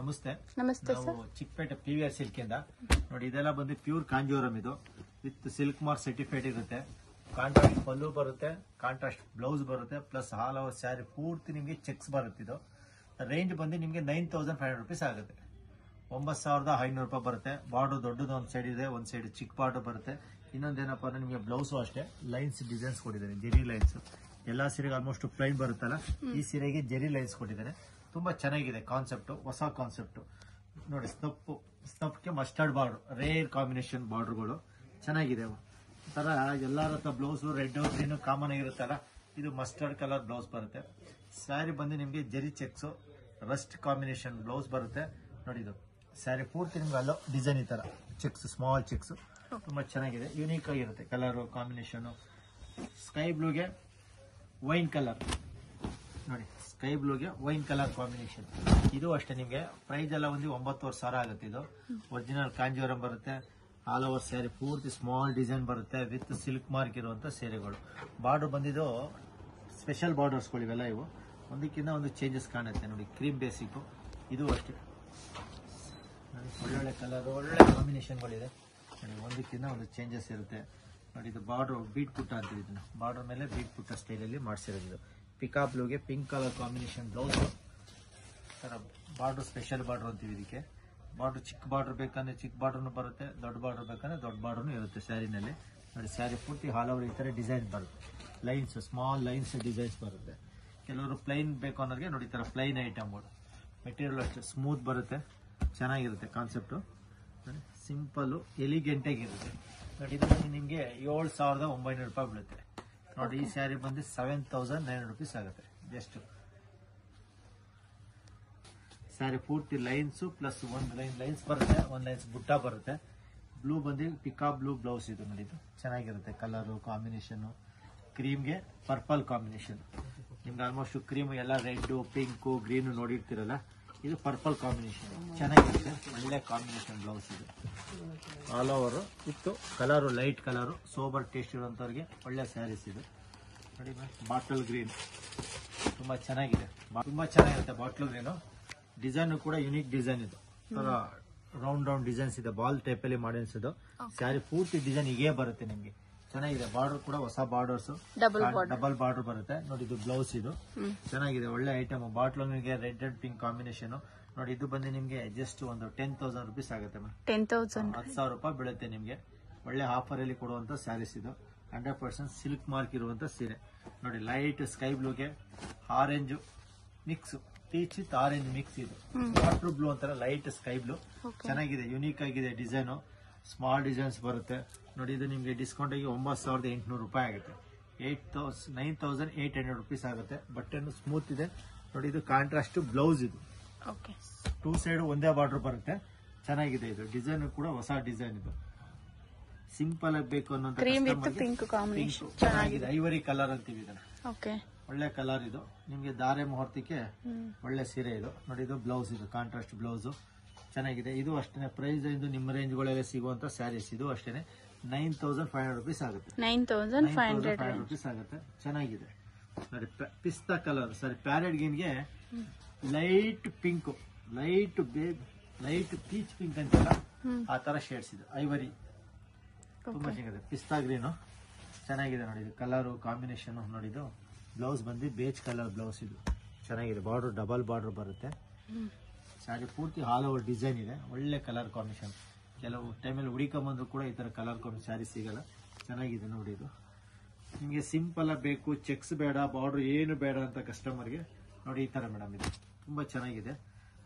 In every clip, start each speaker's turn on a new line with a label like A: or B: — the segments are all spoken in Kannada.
A: ನಮಸ್ತೆ.
B: ನಮಸ್ತೆ
A: ನಾವು ಚಿಕ್ಕಪೇಟೆ PVR ಸಿಲ್ಕ್ ಇಂದ ನೋಡಿ, ಇದೆಲ್ಲ ಬಂದು ಪ್ಯೂರ್ ಕಾಂಜೀವರಂ. ಇದು ವಿತ್ ಸಿಲ್ಕ್ ಮಾರ್ಕ್ ಸರ್ಟಿಫೈಡ್ ಇರುತ್ತೆ. ಕಾಂಟ್ರಾಸ್ಟ್ ಪಲ್ಲು ಬರುತ್ತೆ, ಕಾಂಟ್ರಾಸ್ಟ್ ಬ್ಲೌಸ್ ಬರುತ್ತೆ, ಪ್ಲಸ್ ಆಲ್ ಓವರ್ ಸ್ಯಾರಿ ಪೂರ್ತಿ ನಿಮಗೆ ಚೆಕ್ಸ್ ಬರುತ್ತೆ. ಇದು ರೇಂಜ್ ಬಂದು ನಿಮಗೆ 9500 rupees ಆಗುತ್ತೆ. 9500 ರೂಪಾಯಿ ಬರುತ್ತೆ. ಬಾರ್ಡರ್ ದೊಡ್ಡದು ಒಂದ್ ಸೈಡ್ ಇದೆ, ಒಂದ್ ಸೈಡ್ ಚಿಕ್ಕ ಬಾರ್ಡರ್ ಬರುತ್ತೆ. ಇನ್ನೊಂದೇನಪ್ಪ ಅಂದ್ರೆ ನಿಮಗೆ ಬ್ಲೌಸು ಅಷ್ಟೇ ಲೈನ್ಸ್ ಡಿಸೈನ್ಸ್ ಕೊಟ್ಟಿದ್ದಾರೆ, ಜೆರಿ ಲೈನ್ಸ್. ಎಲ್ಲಾ ಸೀರೆಗೆ ಆಲ್ಮೋಸ್ಟ್ ಪ್ಲೈನ್ ಬರುತ್ತಲ್ಲ, ಈ ಸೀರೆಗೆ ಜೆರಿ ಲೈನ್ಸ್ ಕೊಟ್ಟಿದ್ದಾರೆ. ತುಂಬಾ ಚೆನ್ನಾಗಿದೆ ಕಾನ್ಸೆಪ್ಟ್, ಹೊಸ ಕಾನ್ಸೆಪ್ಟ್ ನೋಡಿ. ಸ್ನಫ್ಗೆ ಮಸ್ಟರ್ಡ್ ಬಾರ್ಡರ್, ರೇರ್ ಕಾಂಬಿನೇಷನ್ ಬಾರ್ಡರ್ಗಳು ಚೆನ್ನಾಗಿದೆ. ತರ ಎಲ್ಲಾರ ಹತ್ರ ಬ್ಲೌಸ್ ರೆಡ್ ಗ್ರೀನ್ ಕಾಮನ್ ಆಗಿರುತ್ತಲ್ಲ, ಇದು ಮಸ್ಟರ್ಡ್ ಕಲರ್ ಬ್ಲೌಸ್ ಬರುತ್ತೆ. ಸ್ಯಾರಿ ಬಂದು ನಿಮಗೆ Jerry cheques Rust combination blouse ಬರುತ್ತೆ ನೋಡಿ. ಇದು ಸ್ಯಾರಿ ಪೂರ್ತಿ ನಿಮ್ಗೆ ಅಲ್ಲೋ ಡಿಸೈನ್ ಈ ತರ ಚೆಕ್ಸ್, ಸ್ಮಾಲ್ ಚೆಕ್ಸ್ ತುಂಬಾ ಚೆನ್ನಾಗಿದೆ, ಯೂನಿಕ್ ಆಗಿರುತ್ತೆ. ಕಲರ್ ಕಾಂಬಿನೇಷನ್ ಸ್ಕೈ ಬ್ಲೂಗೆ ವೈನ್ ಕಲರ್ ನೋಡಿ, ಸ್ಕೈ ಬ್ಲೂಗೆ ವೈನ್ ಕಲರ್ ಕಾಂಬಿನೇಷನ್. ಇದು ಅಷ್ಟೇ ನಿಮಗೆ ಪ್ರೈಸ್ ಎಲ್ಲ ಒಂದು 9,500 ಆಗುತ್ತೆ. ಇದು ಒರಿಜಿನಲ್ ಕಾಂಜೀವರಂ ಬರುತ್ತೆ. ಆಲ್ ಓವರ್ ಸ್ಯಾರಿ ಪೂರ್ತಿ ಸ್ಮಾಲ್ ಡಿಸೈನ್ ಬರುತ್ತೆ ವಿತ್ ಸಿಲ್ಕ್ ಮಾರ್ಕ್ ಇರುವಂತ ಸೀರೆಗಳು. ಬಾರ್ಡರ್ ಬಂದಿದ್ದು ಸ್ಪೆಷಲ್ ಬಾರ್ಡರ್ಸ್ಗಳು ಇವೆಲ್ಲ. ಇವು ಒಂದಕ್ಕಿಂತ ಒಂದು ಚೇಂಜಸ್ ಕಾಣುತ್ತೆ ನೋಡಿ. ಕ್ರೀಮ್ ಬೇಸಿಕ್ ಇದು ಅಷ್ಟೇ ಒಳ್ಳೊಳ್ಳೆ ಕಲರ್, ಒಳ್ಳೆ ಕಾಂಬಿನೇಷನ್ಗಳಿದೆ ನೋಡಿ. ಒಂದಕ್ಕಿಂತ ಒಂದು ಚೇಂಜಸ್ ಇರುತ್ತೆ ನೋಡಿ. ಇದು ಬಾರ್ಡರ್ ಬೀಟ್ ಪುಟ್ಟ ಅಂತೀವಿ, ಇದನ್ನ ಬಾರ್ಡರ್ ಮೇಲೆ ಬೀಟ್ ಪುಟ್ಟ ಸ್ಟೈಲಲ್ಲಿ ಮಾಡಿಸಿರೋದು. ಇದು ಪಿಕಾ ಬ್ಲೂಗೆ ಪಿಂಕ್ ಕಲರ್ ಕಾಂಬಿನೇಷನ್ ಬ್ಲೌಸ್ ತರ ಬಾರ್ಡರ್, ಸ್ಪೆಷಲ್ ಬಾರ್ಡರ್ ಅಂತೀವಿ ಇದಕ್ಕೆ. ಬಾರ್ಡರ್ ಚಿಕ್ಕ ಬಾರ್ಡರ್ ಬೇಕಂದ್ರೆ ಚಿಕ್ಕ ಬಾರ್ಡರ್ನು ಬರುತ್ತೆ, ದೊಡ್ಡ ಬಾರ್ಡರ್ ಬೇಕಂದ್ರೆ ದೊಡ್ಡ ಬಾರ್ಡರ್ನು ಇರುತ್ತೆ ಸ್ಯಾರಿನಲ್ಲಿ ನೋಡಿ. ಸ್ಯಾರಿ ಪೂರ್ತಿ ಹಾಲ್ ಓವರ್ ಈ ತರ ಡಿಸೈನ್ ಬರುತ್ತೆ, ಲೈನ್ಸ್, ಸ್ಮಾಲ್ ಲೈನ್ಸ್ ಡಿಸೈನ್ಸ್ ಬರುತ್ತೆ. ಕೆಲವರು ಪ್ಲೈನ್ ಬೇಕು ಅನ್ನೋರಿಗೆ ನೋಡಿ, ಈ ತರ ಪ್ಲೈನ್ ಐಟಮ್ಗಳು. ಮೆಟೀರಿಯಲ್ ಅಷ್ಟೇ ಸ್ಮೂತ್ ಬರುತ್ತೆ, ಚೆನ್ನಾಗಿರುತ್ತೆ ಕಾನ್ಸೆಪ್ಟು. ಸಿಂಪಲ್ ಎಲಿಗೆಂಟ್ ಆಗಿರುತ್ತೆ ನೋಡಿ. ಇದು ನಿಮಗೆ 7,900 ರೂಪಾಯಿ ಬೀಳುತ್ತೆ ನೋಡಿ. ಈ ಸ್ಯಾರಿ ಬಂದು 7,900 rupees ಆಗುತ್ತೆ ಜಸ್ಟ್. ಸ್ಯಾರಿ ಪೂರ್ತಿ ಲೈನ್ಸ್ ಪ್ಲಸ್ ಒಂದು ಲೈನ್ಸ್ ಬರುತ್ತೆ, ಒಂದು ಲೈನ್ಸ್ ಬುಟ್ಟ ಬರುತ್ತೆ. ಬ್ಲೂ ಬಂದು ಪಿಕಾ ಬ್ಲೂ ಬ್ಲೌಸ್ ಇದು ನೋಡಿ. ಇದು ಚೆನ್ನಾಗಿರುತ್ತೆ ಕಲರ್ ಕಾಂಬಿನೇಷನ್. ಕ್ರೀಮ್ಗೆ ಪರ್ಪಲ್ ಕಾಂಬಿನೇಷನ್. ನಿಮ್ಗೆ ಆಲ್ಮೋಸ್ಟ್ ಕ್ರೀಮ್ ಎಲ್ಲ ರೆಡ್, ಪಿಂಕ್, ಗ್ರೀನ್ ನೋಡಿರ್ತೀರಲ್ಲ, ಇದು ಪರ್ಪಲ್ ಕಾಂಬಿನೇಷನ್ ಚೆನ್ನಾಗಿರುತ್ತೆ. ಒಳ್ಳೆ ಕಾಂಬಿನೇಷನ್ ಬ್ಲೌಸ್ ಇದು. ಆಲ್ ಓವರ್ ಇತ್ತು colour, light colour, sober taste ಇರುವಂತವ್ರಿಗೆ ಒಳ್ಳೆ ಸ್ಯಾರೀಸ್ ಇದು ನೋಡಿ. ಬಾಟಲ್ ಗ್ರೀನ್ ತುಂಬಾ ಚೆನ್ನಾಗಿದೆ, ತುಂಬಾ ಚೆನ್ನಾಗಿರುತ್ತೆ ಬಾಟಲ್ ಗ್ರೀನು. ಡಿಸೈನ್ ಕೂಡ ಯುನಿಕ್ ಡಿಸೈನ್ ಇದು. ರೌಂಡ್ ಡಿಸೈನ್ಸ್ ಇದೆ, ಬಾಲ್ ಟೈಪ್ ಅಲ್ಲಿ ಮಾಡಿಸಿದ್ದು. ಸ್ಯಾರಿ ಪೂರ್ತಿ ಡಿಸೈನ್ ಹೀಗೆ ಬರುತ್ತೆ ನಿಮ್ಗೆ, ಚೆನ್ನಾಗಿದೆ. ಬಾರ್ಡರ್ ಕೂಡ ಹೊಸ ಬಾರ್ಡರ್ಸ್, ಡಬಲ್ ಬಾರ್ಡರ್ ಬರುತ್ತೆ ನೋಡಿ. ಇದು ಬ್ಲೌಸ್ ಇದು ಚೆನ್ನಾಗಿದೆ, ಒಳ್ಳೆ ಐಟಮ್. ಬಾಟ್ಲಿಗೆ ರೆಡ್ ಅಂಡ್ ಪಿಂಕ್ ಕಾಂಬಿನೇಷನ್ ನೋಡಿ. ಇದು ಬಂದು ನಿಮ್ಗೆ ಜಸ್ಟ್ ಒಂದು 10,000 rupees ಆಗುತ್ತೆ. 10,000 ರೂಪಾಯಿ ಬೀಳುತ್ತೆ ನಿಮ್ಗೆ. ಒಳ್ಳೆ ಆಫರ್ ಅಲ್ಲಿ ಕೊಡುವಂತ ಸ್ಯಾರೀಸ್ ಇದು. 100% ಸಿಲ್ಕ್ ಮಾರ್ಕ್ ಇರುವಂತ ಸೀರೆ ನೋಡಿ. ಲೈಟ್ ಸ್ಕೈ ಬ್ಲೂಗೆ orange mix, peach with orange mix. ಇದು ವಾಟರ್ ಬ್ಲೂ ಅಂತಾರೆ, ಲೈಟ್ ಸ್ಕೈ ಬ್ಲೂ ಚೆನ್ನಾಗಿದೆ, ಯುನೀಕ್ ಆಗಿದೆ ಡಿಸೈನು. ಸ್ಮಾಲ್ ಡಿಸೈನ್ಸ್ ಬರುತ್ತೆ ನೋಡಿ. ಇದು ನಿಮ್ಗೆ ಡಿಸ್ಕೌಂಟ್ ಆಗಿ 9,800 ರೂಪಾಯಿ ಆಗುತ್ತೆ. 9,800 rupees ಆಗುತ್ತೆ. ಬಟ್ಟೆನು ಸ್ಮೂತ್ ಇದೆ ನೋಡಿ. ಇದು ಕಾಂಟ್ರಾಸ್ಟ್ ಬ್ಲೌಸ್ ಇದು. 2 ಸೈಡ್ ಒಂದೇ ಬಾರ್ಡರ್ ಬರುತ್ತೆ, ಚೆನ್ನಾಗಿದೆ. ಇದು ಡಿಸೈನ್ ಕೂಡ ಹೊಸ ಡಿಸೈನ್. ಇದು ಸಿಂಪಲ್ ಆಗಿ ಬೇಕು ಅನ್ನೋ ಚೆನ್ನಾಗಿದೆ. ಐವರಿ ಕಲರ್ ಅಂತೀವಿ ಇದನ್ನ, ಒಳ್ಳೆ ಕಲರ್ ಇದು. ನಿಮ್ಗೆ ಧಾರೆ ಮುಹೂರ್ತಕ್ಕೆ ಒಳ್ಳೆ ಸೀರೆ ಇದು ನೋಡಿ. ಇದು ಬ್ಲೌಸ್, ಇದು ಕಾಂಟ್ರಾಸ್ಟ್ ಬ್ಲೌಸ್ ಚೆನ್ನಾಗಿದೆ. ಇದು ಅಷ್ಟೇ ಪ್ರೈಸ್ ಇದು ನಿಮ್ಮ ರೇಂಜ್ಗಳಲ್ಲಿ ಸಿಗುವಂತ ಸ್ಯಾರೀಸ್. ಇದು ಅಷ್ಟೇ 9,500 rupees ಆಗುತ್ತೆ. 9,500 rupees ಆಗುತ್ತೆ, ಚೆನ್ನಾಗಿದೆ ನೋಡಿ. ಪಿಸ್ತಾ ಕಲರ್, ಸಾರಿ ಪ್ಯಾರೆಟ್ ಗ್ರೀನ್ಗೆ light pink, light peach pink ಅಂತಲ್ಲ, ಆ ತರ ಶೇಡ್ಸ್ ಇದು. ಐವರಿ ತುಂಬಾ ಚೆನ್ನಾಗಿದೆ. ಪಿಸ್ತಾ ಗ್ರೀನು ಚೆನ್ನಾಗಿದೆ ನೋಡಿ. ಇದು ಕಲರ್ ಕಾಂಬಿನೇಷನ್ ನೋಡಿ. ಇದು ಬ್ಲೌಸ್ ಬಂದು ಬೇಜ್ ಕಲರ್ ಬ್ಲೌಸ್ ಇದು ಚೆನ್ನಾಗಿದೆ. ಬಾರ್ಡರ್ ಡಬಲ್ ಬಾರ್ಡರ್ ಬರುತ್ತೆ. ಸ್ಯಾರಿ ಪೂರ್ತಿ ಆಲ್ ಓವರ್ ಡಿಸೈನ್ ಇದೆ, ಒಳ್ಳೆ ಕಲರ್ ಕಾಂಬಿನೇಷನ್. ಕೆಲವು ಟೈಮಲ್ಲಿ ಹುಡಿಕೊಂಬಂದ್ರು ಕೂಡ ಈ ತರ ಕಲರ್ ಕಾಂಬಿನೇಷನ್ ಸ್ಯಾರಿ ಸಿಗಲ್ಲ, ಚೆನ್ನಾಗಿದೆ ನೋಡಿ. ಇದು ನಿಮಗೆ ಸಿಂಪಲ್ ಬೇಕು, ಚೆಕ್ಸ್ ಬೇಡ, ಬಾರ್ಡರ್ ಏನು ಬೇಡ ಅಂತ ಕಸ್ಟಮರ್ಗೆ ನೋಡಿ ಈ ತರ ಮೇಡಮ್. ಇದು ತುಂಬಾ ಚೆನ್ನಾಗಿದೆ,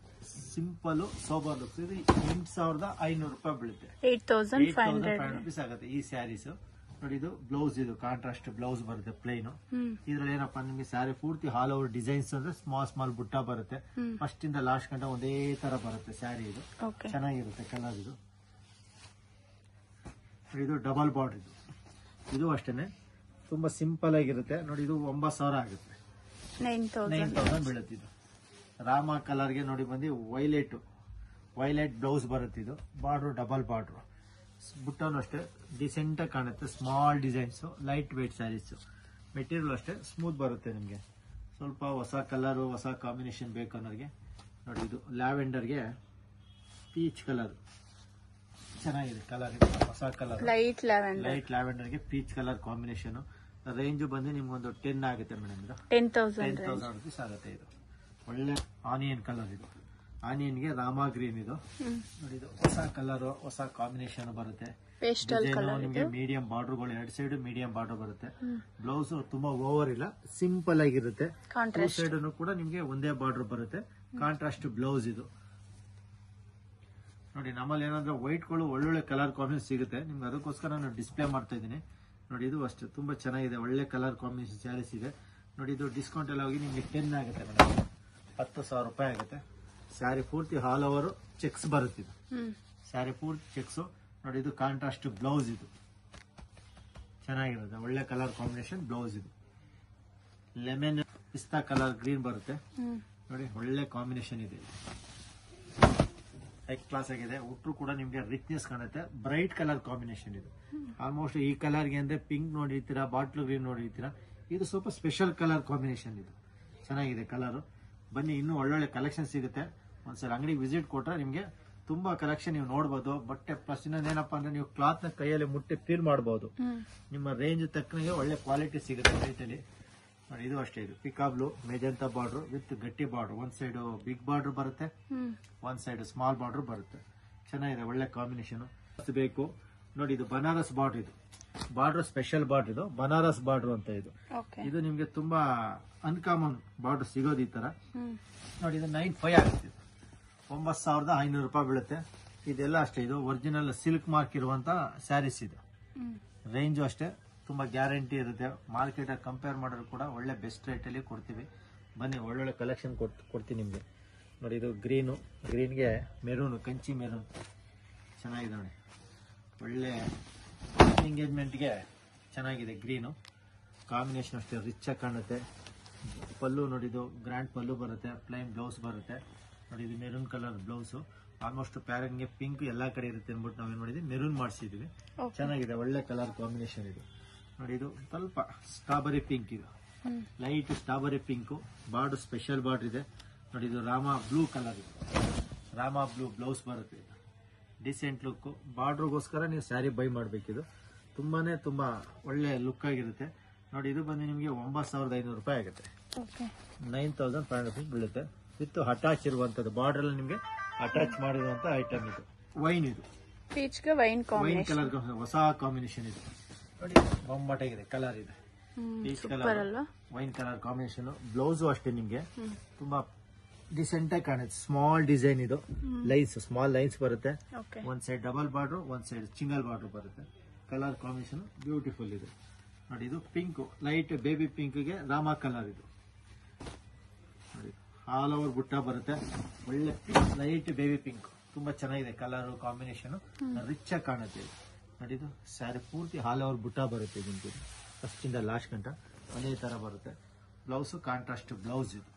A: ಸಿಂಪಲ್ ಸೋಬರ್ ಲುಕ್ಸ್. ಇದು 8,500 ರೂಪಾಯಿ ಬೀಳುತ್ತೆ. 8,500 rupees ಆಗುತ್ತೆ ಈ ಸ್ಯಾರೀಸ್ ನೋಡಿ. ಇದು ಬ್ಲೌಸ್, ಇದು ಕಾಂಟ್ರಾಸ್ಟ್ ಬ್ಲೌಸ್ ಬರುತ್ತೆ ಪ್ಲೈನ್. ಇದ್ರಲ್ಲಿ ಏನಪ್ಪಾ ನಿಮ್ಗೆ ಸ್ಯಾರಿ ಪೂರ್ತಿ ಆಲ್ ಓವರ್ ಡಿಸೈನ್ಸ್ ಅಂದ್ರೆ ಸ್ಮಾಲ್ ಬುಟ್ಟ ಬರುತ್ತೆ. ಫಸ್ಟ್ ಇಂದ ಲಾಸ್ಟ್ ಗಂಟ ಒಂದೇ ತರ ಬರುತ್ತೆ ಸ್ಯಾರಿ. ಇದು ಚೆನ್ನಾಗಿರುತ್ತೆ ಕಲರ್. ಇದು ಡಬಲ್ ಬಾರ್ಡರ್. ಇದು ಅಷ್ಟೇನೆ ತುಂಬಾ ಸಿಂಪಲ್ ಆಗಿರುತ್ತೆ ನೋಡಿ. ಇದು 9,000 ಆಗುತ್ತೆ, 9,000 ಬೀಳುತ್ತೆ. ಇದು ರಾಮ ಕಲರ್ಗೆ ನೋಡಿ ಬಂದು ವೈಲೆಟ್ ಬ್ಲೌಸ್ ಬರುತ್ತೆ. ಇದು ಬಾರ್ಡರ್ ಡಬಲ್ ಬಾರ್ಡರ್, ಬುಟ್ಟನು ಅಷ್ಟೇ ಡಿಸೆಂಟ್ ಆಗಿ ಕಾಣುತ್ತೆ. Small designs, light weight sarees. Material ಅಷ್ಟೇ ಸ್ಮೂತ್ ಬರುತ್ತೆ ನಿಮ್ಗೆ. ಸ್ವಲ್ಪ ಹೊಸ ಕಲರ್, ಹೊಸ ಕಾಂಬಿನೇಷನ್ ಬೇಕು ಅನ್ನೋರಿಗೆ ನೋಡಿ ಇದು ಲ್ಯಾವೆಂಡರ್ಗೆ ಪೀಚ್ ಕಲರ್ ಚೆನ್ನಾಗಿದೆ. ಕಲರ್ ಇದು ಹೊಸ ಕಲರ್,
B: ಲೈಟ್
A: ಲ್ಯಾವೆಂಡರ್ಗೆ ಪೀಚ್ ಕಲರ್ ಕಾಂಬಿನೇಷನ್. ರೇಂಜ್ ಬಂದು ನಿಮ್ಗೊಂದು 10 ಆಗುತ್ತೆ ಮೇಡಮ್. ಇದು
B: 10,000
A: ರುಪೀಸ್ ಆಗುತ್ತೆ. ಇದು ಒಳ್ಳೆ ಆನಿಯನ್ ಕಲರ್. ಇದು ಆನಿಯನ್ಗೆ ರಾಮಾ ಗ್ರೀನ್. ಇದು ನೋಡಿ, ಇದು ಹೊಸ ಕಲರ್, ಹೊಸ ಕಾಂಬಿನೇಷನ್ ಬರುತ್ತೆ. ನಿಮಗೆ ಮೀಡಿಯಂ ಬಾರ್ಡರ್ಗಳು 2 ಸೈಡ್ ಮೀಡಿಯಂ ಬಾರ್ಡರ್ ಬರುತ್ತೆ. ಬ್ಲೌಸ್ ತುಂಬಾ ಓವರ್ ಇಲ್ಲ, ಸಿಂಪಲ್ ಆಗಿರುತ್ತೆ. 2 ಸೈಡ್ ಕೂಡ ನಿಮ್ಗೆ ಒಂದೇ ಬಾರ್ಡರ್ ಬರುತ್ತೆ. Contrast blouse. ಇದು ನೋಡಿ, ನಮ್ಮಲ್ಲಿ ಏನಂದ್ರೆ ವೈಟ್ಗಳು ಒಳ್ಳೊಳ್ಳೆ ಕಲರ್ ಕಾಂಬಿನೇಷನ್ ಸಿಗುತ್ತೆ ನಿಮ್ಗೆ, ಅದಕ್ಕೋಸ್ಕರ ನಾನು ಡಿಸ್ಪ್ಲೇ ಮಾಡ್ತಾ ಇದ್ದೀನಿ. ನೋಡಿ, ಇದು ಅಷ್ಟೇ ತುಂಬಾ ಚೆನ್ನಾಗಿದೆ, ಒಳ್ಳೆ ಕಲರ್ ಕಾಂಬಿನೇಷನ್ ಸ್ಯಾರೀಸ್ ಇದೆ. ನೋಡಿ, ಇದು ಡಿಸ್ಕೌಂಟ್ ಎಲ್ಲ ಹೋಗಿ ನಿಮ್ಗೆ 10 ಆಗುತ್ತೆ ಮೇಡಮ್, 10,000 ರೂಪಾಯಿ ಆಗುತ್ತೆ. ಸ್ಯಾರಿ ಪೂರ್ತಿ ಆಲ್ ಓವರ್ ಚೆಕ್ಸ್ ಬರುತ್ತೆ. ಇದು ಸ್ಯಾರಿ ಪೂರ್ತಿ ಚೆಕ್ಸ್. ನೋಡಿ, ಇದು ಕಾಂಟ್ರಾಸ್ಟ್ ಬ್ಲೌಸ್. ಇದು ಚೆನ್ನಾಗಿರುತ್ತೆ, ಒಳ್ಳೆ ಕಲರ್ ಕಾಂಬಿನೇಷನ್ ಬ್ಲೌಸ್. ಇದು ಲೆಮನ್ ಪಿಸ್ತಾ ಕಲರ್ ಗ್ರೀನ್ ಬರುತ್ತೆ. ನೋಡಿ, ಒಳ್ಳೆ ಕಾಂಬಿನೇಷನ್ ಇದೆ. ಹೈ ಕ್ಲಾಸ್ ಆಗಿದೆ. ಉಟ್ರು ಕೂಡ ನಿಮ್ಗೆ ರಿಚ್ನೆಸ್ ಕಾಣುತ್ತೆ. Bright colour combination. ಇದು ಆಲ್ಮೋಸ್ಟ್ ಈ ಕಲರ್ಗೆ ಅಂದ್ರೆ ಪಿಂಕ್ ನೋಡಿರ್ತೀರಾ, ಬಾಟ್ಲ್ ಗ್ರೀನ್ ನೋಡಿರ್ತೀರಾ. ಇದು ಸ್ವಲ್ಪ ಸ್ಪೆಷಲ್ ಕಲರ್ ಕಾಂಬಿನೇಷನ್. ಇದು ಚೆನ್ನಾಗಿದೆ ಕಲರ್. ಬನ್ನಿ, ಇನ್ನೂ ಒಳ್ಳೊಳ್ಳೆ ಕಲೆಕ್ಷನ್ ಸಿಗುತ್ತೆ. ಒಂದ್ಸಲ ಅಂಗಡಿಗೆ ವಿಸಿಟ್ ಕೊಟ್ರೆ ನಿಮ್ಗೆ ತುಂಬಾ ಕಲೆಕ್ಷನ್ ನೀವು ನೋಡಬಹುದು. ಬಟ್ಟೆ ಪ್ಲಸ್ ಇನ್ನೊಂದೇನಪ್ಪ ಅಂದ್ರೆ ನೀವು ಕ್ಲಾತ್ ನ ಕೈಯಲ್ಲಿ ಮುಟ್ಟಿ ಫೀಲ್ ಮಾಡಬಹುದು. ನಿಮ್ಮ ರೇಂಜ್ ತಕ್ಕನಿಗೆ ಒಳ್ಳೆ ಕ್ವಾಲಿಟಿ ಸಿಗುತ್ತೆ ರೈತಲ್ಲಿ. ನೋಡಿ, ಇದು ಅಷ್ಟೇ. ಇದು ಪಿಕಾಬ್ಲು ಮೆಜೆಂಟಾ ಬಾರ್ಡರ್ ವಿತ್ ಗಟ್ಟಿ ಬಾರ್ಡರ್. ಒಂದ್ ಸೈಡ್ ಬಿಗ್ ಬಾರ್ಡರ್ ಬರುತ್ತೆ, ಒಂದ್ ಸೈಡ್ ಸ್ಮಾಲ್ ಬಾರ್ಡರ್ ಬರುತ್ತೆ. ಚೆನ್ನಾಗಿದೆ, ಒಳ್ಳೆ ಕಾಂಬಿನೇಷನ್ ಬೇಕು. ನೋಡಿ, ಇದು ಬನಾರಸ್ ಬಾರ್ಡರ್. ಇದು ಬಾರ್ಡರ್ ಸ್ಪೆಷಲ್ ಬಾರ್ಡರ್. ಇದು ಬನಾರಸ್ ಬಾರ್ಡರ್ ಅಂತ. ಇದು ನಿಮ್ಗೆ ತುಂಬಾ ಅನ್ಕಾಮನ್ ಬಾರ್ಡರ್ ಸಿಗೋದು ಈ ತರ. ನೋಡಿ, ಇದು 9,500 ಆಗುತ್ತೆ. 9,500 ರೂಪಾಯಿ ಬೀಳುತ್ತೆ. ಇದೆಲ್ಲ ಅಷ್ಟೇ. ಇದು ಒರಿಜಿನಲ್ ಸಿಲ್ಕ್ ಮಾರ್ಕ್ ಇರುವಂತ ಸ್ಯಾರೀಸ್. ಇದು ರೇಂಜು ಅಷ್ಟೇ, ತುಂಬಾ ಗ್ಯಾರಂಟಿ ಇರುತ್ತೆ. ಮಾರ್ಕೆಟ್ ಕಂಪೇರ್ ಮಾಡಿದ್ರು ಕೂಡ ಒಳ್ಳೆ ಬೆಸ್ಟ್ ರೇಟ್ ಅಲ್ಲಿ ಕೊಡ್ತೀವಿ. ಬನ್ನಿ, ಒಳ್ಳೊಳ್ಳೆ ಕಲೆಕ್ಷನ್ ಕೊಡ್ತೀನಿ ನಿಮ್ಗೆ. ನೋಡಿ, ಇದು ಗ್ರೀನ್ಗೆ ಮೆರೂನ್, ಕಂಚಿ ಮೆರೂನ್ ಚೆನ್ನಾಗಿದೆ. ನೋಡಿ, ಒಳ್ಳೆ ಎಂಗೇಜ್ಮೆಂಟ್ಗೆ ಚೆನ್ನಾಗಿದೆ. ಗ್ರೀನು ಕಾಂಬಿನೇಷನ್ ಅಷ್ಟೇ ರಿಚ್ ಆಗಿ ಕಾಣುತ್ತೆ. ಪಲ್ಲು ನೋಡಿ, ಇದು ಗ್ರ್ಯಾಂಡ್ ಪಲ್ಲು ಬರುತ್ತೆ, ಪ್ಲೈನ್ ಬ್ಲೌಸ್ ಬರುತ್ತೆ. ನೋಡಿ, ಇದು ಮೆರೂನ್ ಕಲರ್ ಬ್ಲೌಸು. ಆಲ್ಮೋಸ್ಟ್ ಪ್ಯಾರಂಗ್ಗೆ ಪಿಂಕ್ ಎಲ್ಲಾ ಕಡೆ ಇರುತ್ತೆ ಅಂದ್ಬಿಟ್ಟು ನಾವೇನ್ ಮಾಡಿದ್ವಿ, ಮೆರೂನ್ ಮಾಡಿಸಿದ್ವಿ. ಚೆನ್ನಾಗಿದೆ, ಒಳ್ಳೆ ಕಲರ್ ಕಾಂಬಿನೇಷನ್. ಇದು ನೋಡಿ, ಇದು ಸ್ವಲ್ಪ ಸ್ಟ್ರಾಬೆರಿ ಪಿಂಕ್. ಇದು light strawberry pink. Border special border ಇದೆ. ನೋಡಿ, ಇದು ರಾಮಾ ಬ್ಲೂ ಕಲರ್. ಇದು ರಾಮಾ ಬ್ಲೂ ಬ್ಲೌಸ್ ಬರುತ್ತೆ. Decent look. ಬಾರ್ಡರ್ಗೋಸ್ಕರ ನೀವು ಸ್ಯಾರಿ ಬೈ ಮಾಡ್ಬೇಕಿದು. ತುಂಬಾ ಒಳ್ಳೆ ಲುಕ್ ಆಗಿರುತ್ತೆ. ನೋಡಿ, ಇದು ಬಂದು ನಿಮಗೆ 9,500 ರೂಪಾಯಿ ಆಗುತ್ತೆ. 9,500 ರೂಪಾಯಿ ಬೀಳುತ್ತೆ. ವಿತ್ ಅಟ್ಯಾಚ್ ಇರುವಂತದ್ದು ಬಾರ್ಡರ್ ಅಲ್ಲಿ ನಿಮಗೆ ಅಟ್ಯಾಚ್ ಮಾಡಿರುವಂತ ಐಟಮ್. ಇದು ವೈನ್. ಇದು ವೈನ್ ಕಲರ್ ಹೊಸ ಕಾಂಬಿನೇಷನ್. ಇದು ನೋಡಿ, ಬೊಂಬಾಟಾಗಿದೆ ಕಲರ್. ಇದೆ peach colour, wine colour combination. Blouse ಅಷ್ಟೇ ನಿಮ್ಗೆ ತುಂಬಾ ಡಿಸೆಂಟ್ ಆಗಿ ಕಾಣುತ್ತೆ. Small design. ಇದು ಲೈನ್ಸ್, ಸ್ಮಾಲ್ ಲೈನ್ಸ್ ಬರುತ್ತೆ. ಒಂದ್ ಸೈಡ್ ಡಬಲ್ ಬಾರ್ಡರ್, ಒಂದ್ ಸೈಡ್ ಸಿಂಗಲ್ ಬಾರ್ಡರ್ ಬರುತ್ತೆ. Colour combination beautiful. ಇದೆ ನೋಡಿ, ಇದು ಪಿಂಕ್, ಲೈಟ್ ಬೇಬಿ ಪಿಂಕ್ ಗೆ ರಾಮಾ ಕಲರ್. ಇದು ನೋಡಿ, ಆಲ್ ಓವರ್ ಬುಟ್ಟ ಬರುತ್ತೆ. ಒಳ್ಳೆ ಲೈಟ್ ಬೇಬಿ ಪಿಂಕ್, ತುಂಬಾ ಚೆನ್ನಾಗಿದೆ ಕಲರ್ ಕಾಂಬಿನೇಷನ್. ರಿಚ್ ಆಗಿ ಕಾಣುತ್ತೆ. ನೋಡಿ, ಇದು ಸ್ಯಾರಿ ಪೂರ್ತಿ ಆಲ್ ಓವರ್ ಬುಟ್ಟ ಬರುತ್ತೆ. ನಿಮ್ಗೆ ಫಸ್ಟ್ ಇಂದ ಲಾಸ್ಟ್ ಗಂಟ ಅದೇ ತರ ಬರುತ್ತೆ. Blouse contrast blouse. ಇದು